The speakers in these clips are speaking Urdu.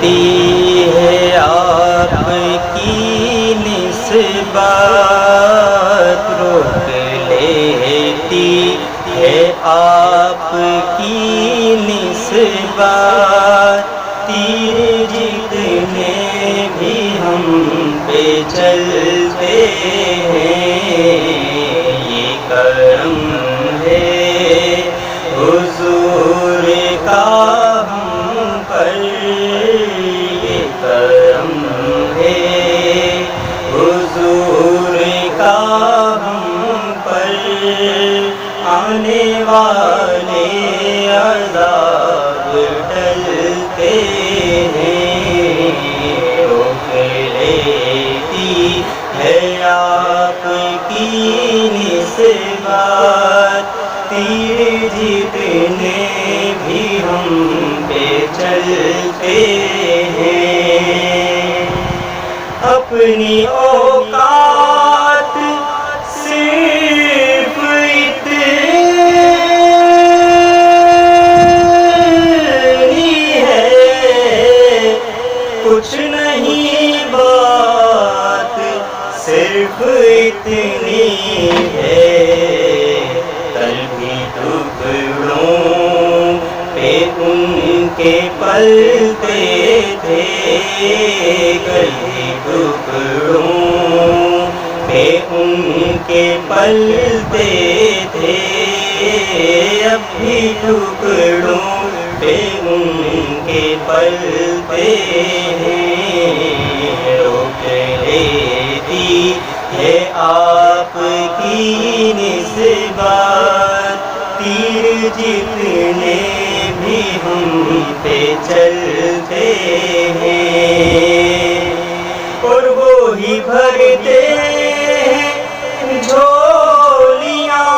ہے آپ کی نسبت، روک لیتی ہے آپ کی نسبت، تیر جتنے بھی ہم پہ چلتے ہیں، یہ کرم ہے حضور کا ہم پر، یہ کرم ہے حضور کا ہم پر، آنے والے عذاب ٹلتے ہیں، روک لیتی ہے آپ کی نسبت، تیر جتنے بھی ہم پہ چلتے ہیں، اپنی اوقات صرف اتنی ہے، کچھ نہیں بات صرف اتنی ہے، کل بھی ٹکڑوں پہ ان کے پلتے تھے، کل بھی ٹکڑوں پہ ان کے پلتے تھے، اب بھی ٹکڑوں پہ ان کے پلتے ہیں، روک لیتی ہے آپ کی نسبت، تیر جتنے بھی ہم پہ چلتے ہیں، اور وہی بھرتے ہیں جھولیاں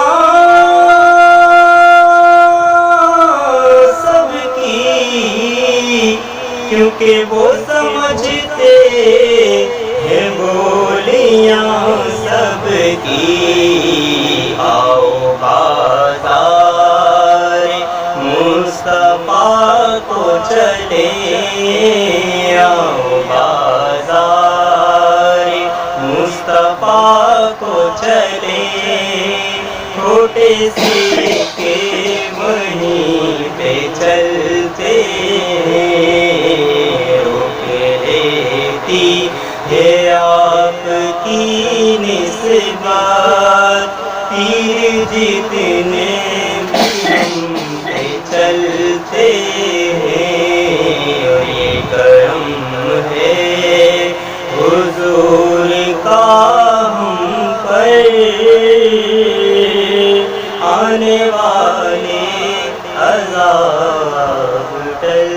سب کی، کیونکہ وہ سمجھتے ہیں بولیاں سب کی، آؤ بازار مصطفیٰ کو چلیں، آؤ بازار مصطفیٰ کو چلیں، چھوٹے سکے وہیں پہ چلتے ہیں، روک لیتی ہے آپ کی نسبت، تیر جتنے بھی ہم پہ چلتے ہیں، اور یہ کرم ہے حضور کا ہم پر، آنے والے عذاب ٹل